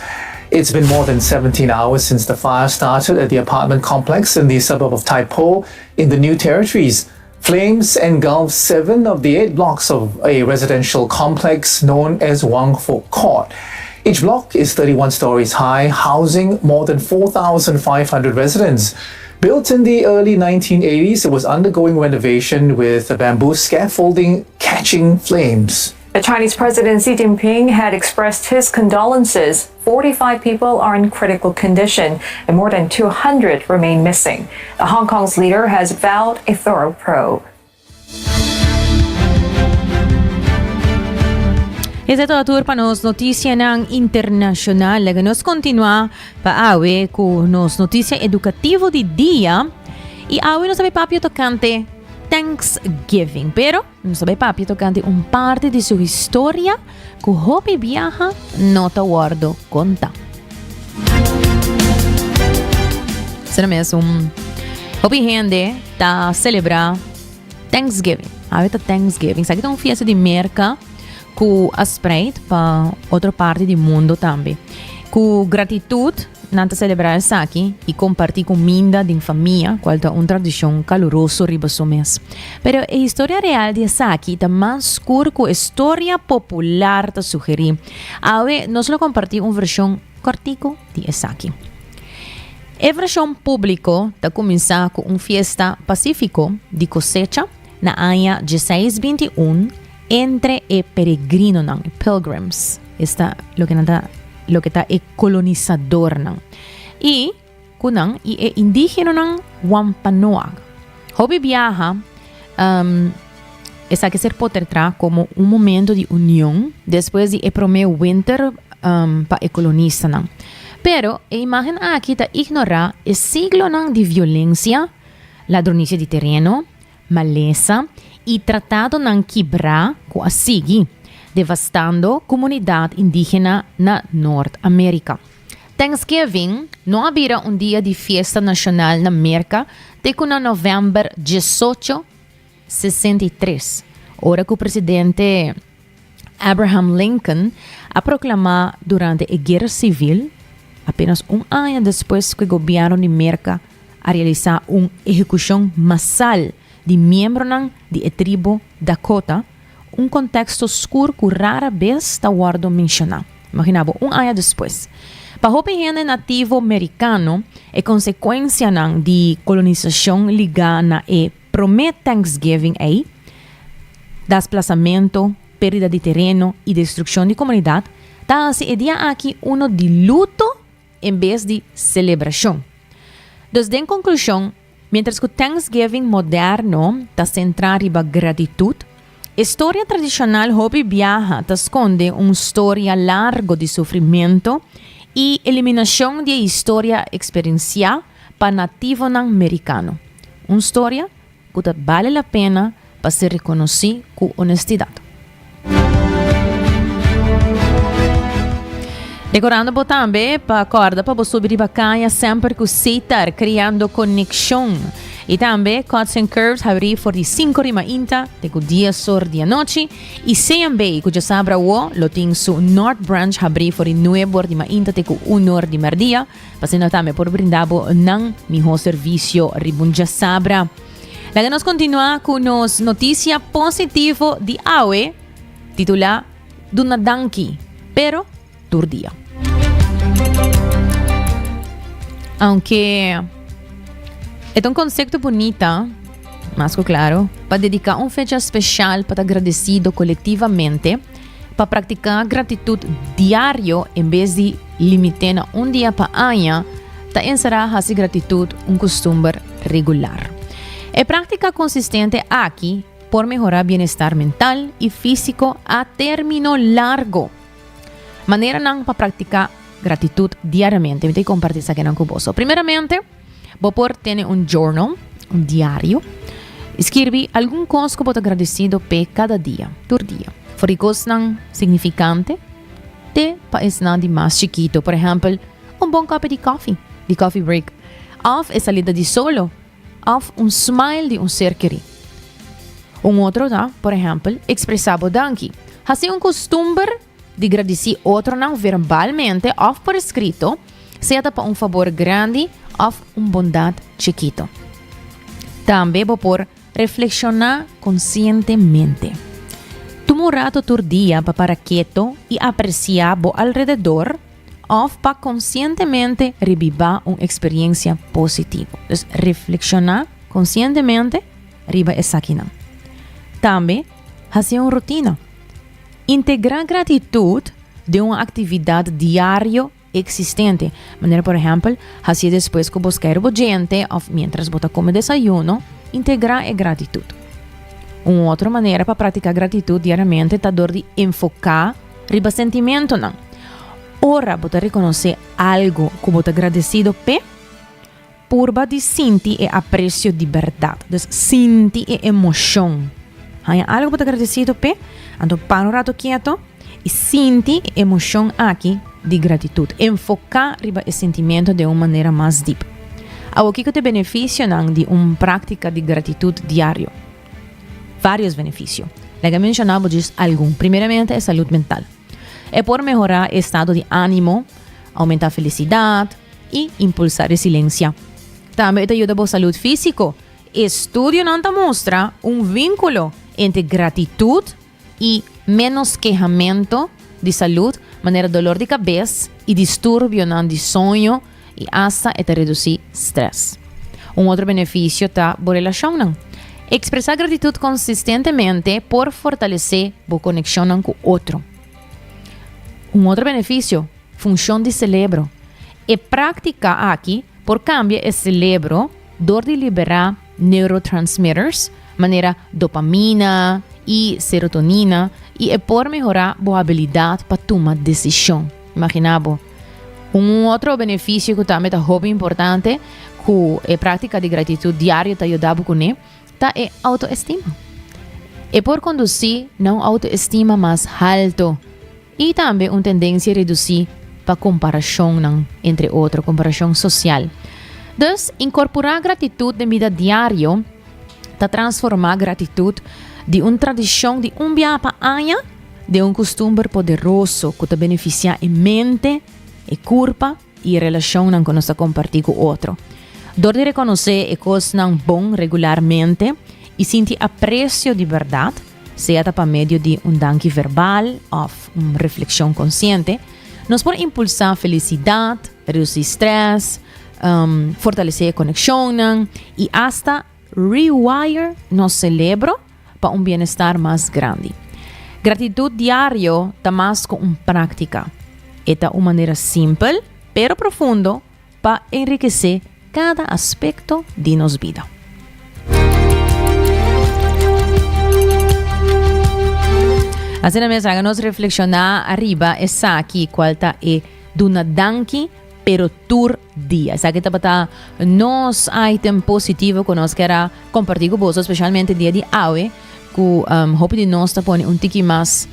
[SPEAKER 25] It's been more than 17 hours since the fire started at the apartment complex in the suburb of Tai Po in the New Territories. Flames engulfed 7 of the 8 blocks of a residential complex known as Wang Fok Court. Each block is 31 stories high, housing more than 4,500 residents. Built in the early 1980s, it was undergoing renovation with a bamboo scaffolding catching flames.
[SPEAKER 24] The Chinese President Xi Jinping had expressed his condolences. 45 people are in critical condition and more than 200 remain missing. The Hong Kong's leader has vowed a thorough probe.
[SPEAKER 8] Ito ang tour pa nos notisya ng internasyonal. Nos continua pa awe ku nos notisya edukativo di dia. Iawe nos sabi papio tocante Thanksgiving. Pero nos sabi papio tocante un parte de su historia ku hopi viaja nota guardo conta. Será mesmo hopi gente ta celebrar Thanksgiving. Awe ta Thanksgiving. Sa kita un fiesta de merca ku aspreit pa outra parte do mundo também. Ku gratitude nanta celebrar saki e compartir comida din família, qual é uma tradição calorosa riba so mês. Pero a história real de saki tá mais curta que a história popular tá sugerir. Awe nós lo compartir uma versão cortico de saki. A versão público tá começar com uma fiesta pacífico de cosecha na ano 1621 entre peregrino nang pilgrims está lo que está colonizador nang y kunang indígena nang Wampanoag hobby viaja esa que ser poder tra como un momento de unión después de el primer winter pa ecolonista nang. Pero a imagen aqui ta ignora el siglo nang de violencia, ladronicia de terreno, maleza y tratado nang quebra ko asigi, devastando comunidad indígena na Norteamérica. Thanksgiving no había un día de fiesta nacional na América de na novembro 18, 63, hora que o presidente Abraham Lincoln a proclamado durante la guerra civil, apenas un año después que el gobierno de América a realizar una ejecución masal de miembros de la tribu Dakota, un contexto oscuro que rara vez está guardo mencionado. Imaginamos, un año después. Para o gente nativo americano, a consequência de colonização ligada a promet Thanksgiving aí, desplazamento, perda de terreno e destruição de comunidade, tá se é dia aqui uno de luto em vez de celebração. Desde em conclusão, mientras que o Thanksgiving moderno está centrado em gratitude, a história tradicional hobby viaja tá esconde uma história larga de sofrimento e eliminação de história experiencial para nativo americano. Uma história que vale a pena para ser reconhecida com honestidade. Decorando também para acorda para subir bacana sempre que citar criando conexão. E também Cuts and Curves abrir por de 5 de mañana, de dia sur de noite. E CMB, que já sabe lo tem su North Branch abrir por de 9 de mañana, de 1 de mardia. Passando também por brindabo ng miho serviço ribunja sabra. Laga nos continua com nos notícia positivo de AWE, titula Dunadanki, pero turdia. Aunque é um conceito bonito, mas claro, para dedicar uma fecha especial para agradecido coletivamente, para praticar gratitude diário em vez de limitar dia para ano, tá encerrar essa gratitude costume regular. É prática consistente aqui por melhorar bem-estar mental e físico a término largo. Maneira não para praticar gratitude diariamente. Me compartir isso aqui com você. Primeiramente, vou ter um journal, um diário. Escrevi algum coisa que vou agradecido por cada dia, por dia. For coisa significante, te país de mais chiquito. Por exemplo, bom copo de coffee break. Of a salida de solo. Of smile de ser querido. Outro, por exemplo, expressar danke. Há costume de agradecer outro verbalmente ou por escrito, seja para favor grande ou bondade chiquito. Também vou por reflexionar conscientemente. Toma rato por dia para quieto e apreciar ao alrededor ou para conscientemente revivar uma experiência positiva. Então, reflexionar conscientemente, riba essa aqui não. Também, fazer uma rotina. Integrar gratitude de uma atividade diária existente. Maneira, por exemplo, fazer depois que você quer gente ou mientras você come desayuno, integrar a gratitude. Uma outra maneira para praticar gratitude diariamente é dor de enfocar riba sentimento não. Ora, você reconhecer algo que você agradecido por de sentir e aprecio de verdade. Então, sentir e emoção. Há algo que você agradecido então para um rato quieto e sentir a emoção aqui de gratitude. Enfocar riba esse sentimento de uma maneira mais deep. O que te beneficia de uma prática de gratitude diário? Vários benefícios. Como mencionamos alguns. Primeiramente, é saúde mental. É por melhorar o estado de ânimo, aumentar a felicidade e impulsar a resiliência. Também te ajuda a saúde física. Estudio não te mostra vínculo entre gratitude e menos quejamento de saúde, maneira dolor de cabeça e distúrbio de sonho e hasta até reduzir estresse. Outro benefício está a relação. Expressar gratitude consistentemente por fortalecer a conexão com o outro. Outro benefício, função de cérebro. E prática aqui por cambiar o cérebro dor de liberar neurotransmitters, maneira dopamina e serotonina, e é por melhorar a habilidade para tomar decisão. Imaginabo. Un outro benefício que também é muito importante, que a prática de gratitude diária te ajuda com ele, é autoestima. E por conduzir, não autoestima mais alto. E também uma tendência a reduzir para comparação entre outros, comparação social. Então, incorporar gratitude na vida diária, te transformar gratitude de uma tradição de dia para año, de um costume poderoso que te beneficia em mente, e corpo e relação que nós compartilhamos com o outro. Dor de reconhecer as coisas bom regularmente e sentir apreço de verdade, seja por meio de danke verbal ou uma reflexão consciente, nos pode impulsar felicidade, reduzir estresse, fortalecer a conexão e hasta rewire nosso cérebro para um bem-estar mais grande. Gratitude diária está mais com uma prática. Esta é uma maneira simples, pero profunda, para enriquecer cada aspecto de nossa vida. Assim mesmo, hagamos reflexionar arriba essa aqui, qual é duna danki, pero tur dia. Essa aqui está nos item positivo que nós queremos compartilhar com vocês, especialmente dia de hoje, que hope de nós põe tiki mais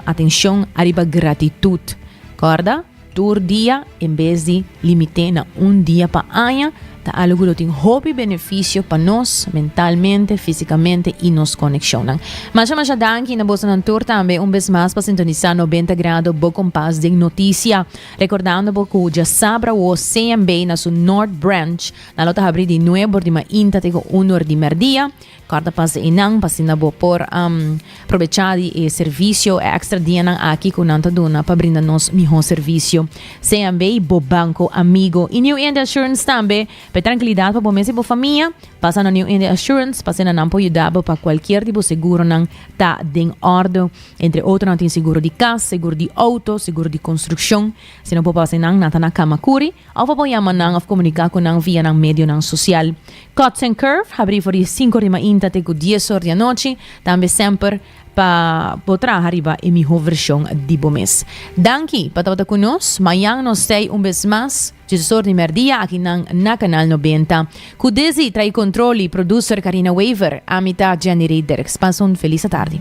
[SPEAKER 8] atenção arriba gratitude. Corda? Tur dia, em vez de limitar na dia para año, tá algo que tem hobby benefício para nós, mentalmente, fisicamente e nos conexionan. Mas danke na bolsa ng tour também vez mais para sintonizar 90 graus Bo Compás de notícia. Recordando que já sabra o CMB na sua North Branch, na lota abrir de 9 de mainta tego 1 de merdia. Corda pas inang pasina bo por aprovechar e serviço extra dia nang aqui com nanta duna para brindar nos melhor serviço. CMB bo banco amigo e New India Assurance também para tranquilidade para você e para família. Passa na New India Assurance, passa na nampo ajudar para qualquer tipo de seguro nang tá em ordem, entre outros não tem seguro de casa, seguro de auto, seguro de construção. Se não pode passar nang nata na kamakuri, ou para chamar nang ou comunicar com nang via nang medio nang social. Cuts and Curve, abrir por 5 de mainta até 10 horas da noite, também sempre para poder arribar a melhor versão de mês. Danke para estar conosco. Amanhã nós temos vez mais, 10 de merdia, aqui na Canal 90. Com desse, trai controle e producer Karina Weaver, a mitad Jenny Reader. Expansão, feliz tarde.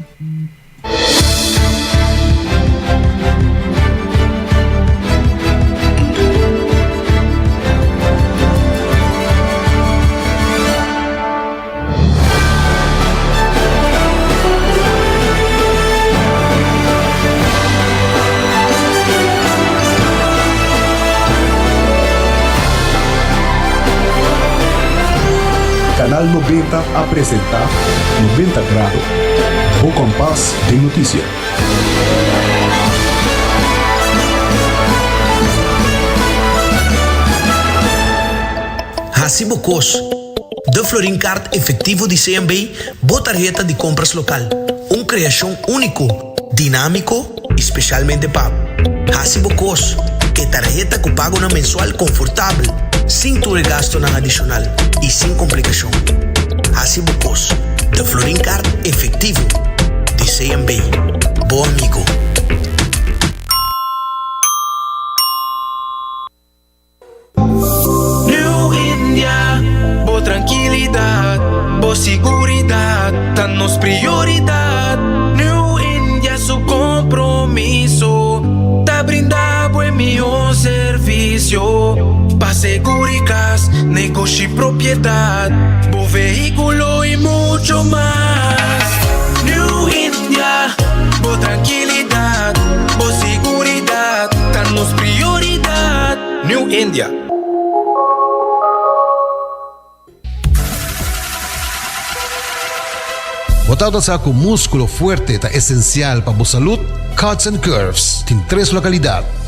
[SPEAKER 5] Canal 90 apresenta 90 grados. O Compás de notícia.
[SPEAKER 6] Hasibo Cos. De Florin Card efetivo de CMB, boa tarjeta de compras local. Uma criação único, dinâmico, especialmente pago. Hasibo Cos, que tarjeta que pago na mensual confortável, sem tu gasto na adicional e sem complicação. Hasibo Cos, de Florin Card efetivo de CMB. Bom amigo.
[SPEAKER 7] New India, boa tranquilidade, boa seguridade, tá nos prioridade. New India, su compromiso, tá brindar buen melhor serviço. Pa seguridade, negócio e propriedade, bom veículo e muito mais. New India, boa tranquilidade, boa seguridade, tá nos prioridade. New India.
[SPEAKER 9] Botado sa com músculo fuerte ta esencial para a saúde, Cuts and Curves tem 3 localidades.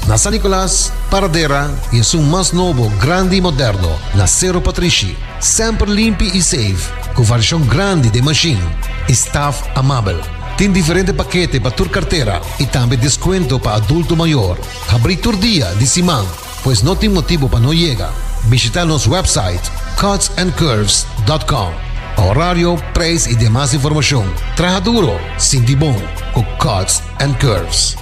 [SPEAKER 9] Na San Nicolás, Paradera e é um mais novo, grande e moderno, na Cerro Patrici. Sempre limpo e safe, com variação grande de machine. Staff amável. Tem diferentes paquetes para tua carteira e também desconto para adulto maior. Abrir todo dia de semana, pois não tem motivo para não chegar. Visitar nosso website cutsandcurves.com. Horário, preço e demais informação. Traja duro, sinti bom, com Cuts and Curves.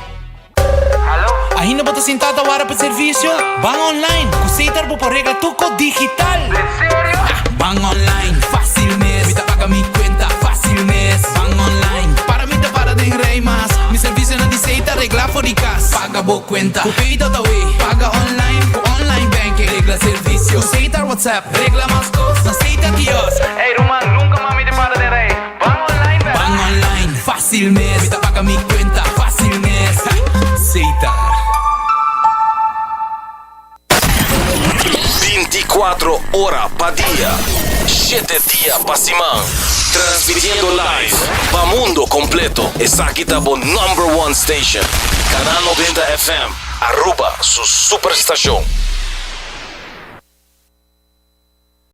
[SPEAKER 7] Ainda bota sentado agora para serviço. Bang online, Kusitar po porrega tuco digital. ¿En serio? Bang online, fácil mes. Me paga mi cuenta, fácil mes. Bang online, para mí te para de rey más. Mi servicio no dice regla por paga bo cuenta. Cupito tawi, paga online, ku online banking. Regla servicio, Kusitar WhatsApp, regla más cosas. Kusitar Dios. Hey Roman, nunca mami te para de rey. Bang online, ¿verdad? Bang online, fácil mes. Me paga mi cuenta, fácil mes. Kusitar.
[SPEAKER 10] 24 horas pa' día, 7 días pa' semana, transmitiendo live pa' mundo completo. Esa aquí está por #1 station, Canal 90 FM, Aruba, su superestación.